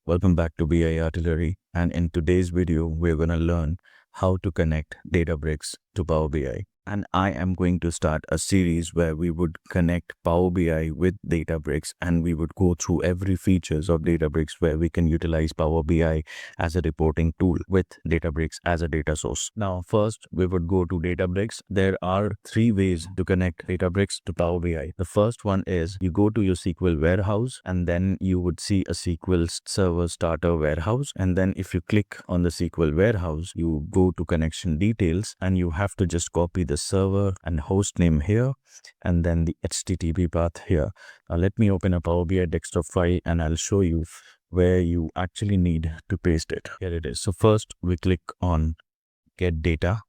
Welcome back to BI Artillery, and in today's video we're going to learn how to connect Databricks to Power BI. And I am going to start a series where we would connect Power BI with Databricks, and we would go through every features of Databricks where we can utilize Power BI as a reporting tool with Databricks as a data source. Now, first we would go to Databricks. There are three ways to connect Databricks to Power BI. The first one is you go to your SQL warehouse, and then you would see a SQL Server Starter warehouse. And then if you click on the SQL warehouse, you go to connection details, and you have to just copy the server and host name here, and then the HTTP path here. Now let me open a Power BI desktop file and I'll show you where you actually need to paste it. Here it is. So first we click on get data,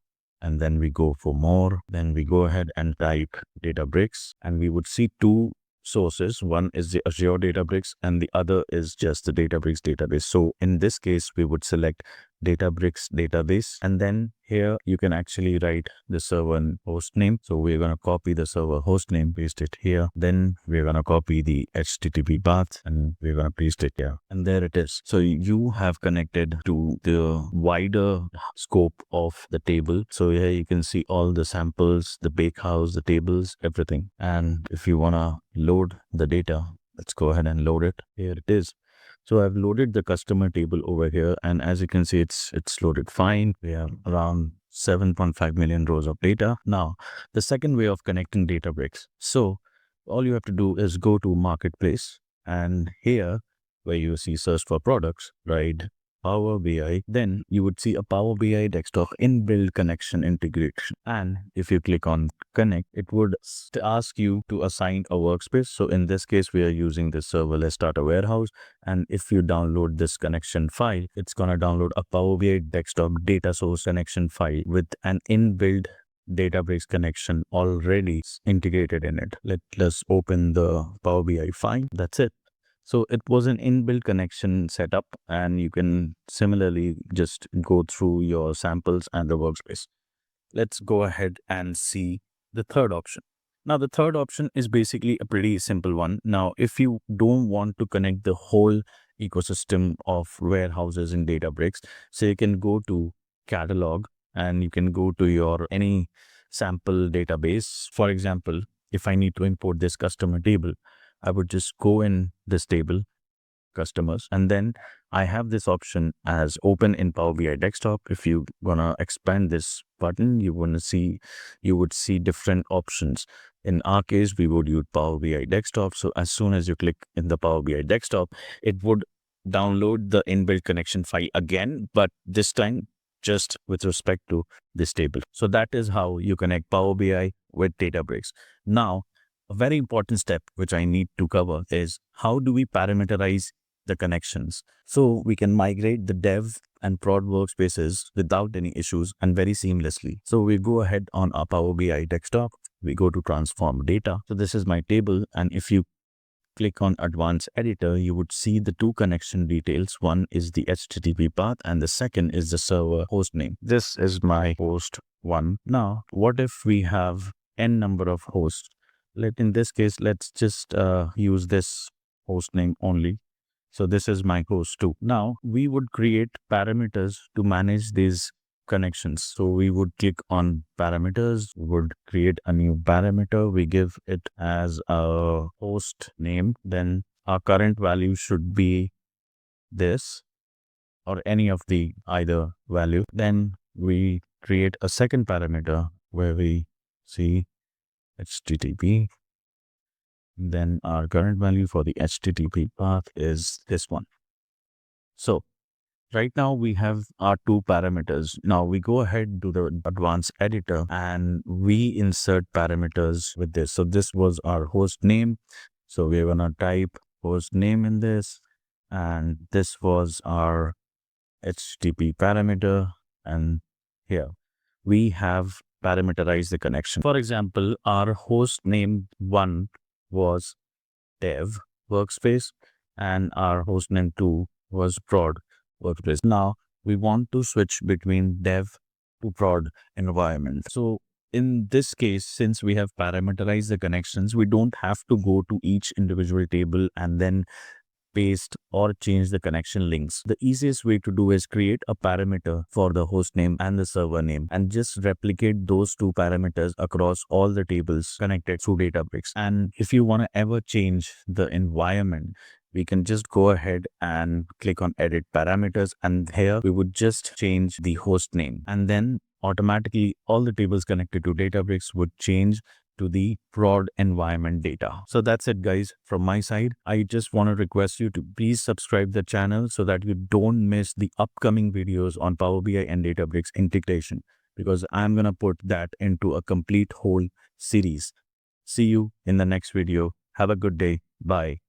and then we go for more. Then we go ahead and type Databricks, and we would see two sources. One is the Azure Databricks and the other is just the Databricks database. So in this case, we would select Databricks database, and then here you can actually write the server and host name. So we're going to copy the server host name, paste it here. Then we're going to copy the HTTP path and we're going to paste it here. And there it is. So you have connected to the wider scope of the table. So here you can see all the samples, the bakehouse, the tables, everything. And if you want to load the data, let's go ahead and load it. Here it is. So I've loaded the customer table over here, and as you can see, it's loaded fine. We have around 7.5 million rows of data. Now, the second way of connecting Databricks. So all you have to do is go to Marketplace, and here where you see search for products, right? Power BI, then you would see a Power BI desktop inbuilt connection integration. And if you click on connect, it would ask you to assign a workspace. So in this case, we are using the serverless data warehouse. And if you download this connection file, it's going to download a Power BI desktop data source connection file with an inbuilt Databricks connection already integrated in it. Let's open the Power BI file. That's it. So it was an inbuilt connection setup, and you can similarly just go through your samples and the workspace. Let's go ahead and see the third option. Now, the third option is basically a pretty simple one. Now, if you don't want to connect the whole ecosystem of warehouses in Databricks, so you can go to catalog and you can go to your any sample database. For example, if I need to import this customer table, I would just go in this table, customers, and then I have this option as open in Power BI desktop. If you gonna expand this button, you would see different options. In our case, we would use Power BI desktop. So as soon as you click in the Power BI desktop, it would download the inbuilt connection file again, but this time just with respect to this table. So that is how you connect Power BI with Databricks. Now, a very important step which I need to cover is how do we parameterize the connections so we can migrate the dev and prod workspaces without any issues and very seamlessly. So we go ahead on our Power BI desktop, we go to transform data. So this is my table, and if you click on advanced editor, you would see the two connection details. One is the HTTP path and the second is the server host name. This is my host one. Now, what if we have n number of hosts? In this case, let's just use this host name only. So this is my host 2. Now we would create parameters to manage these connections. So we would click on parameters, would create a new parameter. We give it as a host name. Then our current value should be this or any of the either value. Then we create a second parameter where we see HTTP. Then our current value for the HTTP path is this one. So right now we have our two parameters. Now we go ahead to the advanced editor and we insert parameters with this. So this was our host name. So we're going to type host name in this, and this was our HTTP parameter. And here we have parameterized the connection. For example, our host name 1 was dev workspace and our host name 2 was prod workspace. Now we want to switch between dev to prod environment. So in this case, since we have parameterized the connections, we don't have to go to each individual table and then paste, or change the connection links. The easiest way to do is create a parameter for the host name and the server name and just replicate those two parameters across all the tables connected through Databricks. And if you want to ever change the environment, we can just go ahead and click on edit parameters, and here we would just change the host name, and then automatically all the tables connected to Databricks would change to the prod environment data. So that's it, guys. From my side, I just want to request you to please subscribe the channel so that you don't miss the upcoming videos on Power BI and Databricks integration, because I'm going to put that into a complete whole series. See you in the next video. Have a good day. Bye.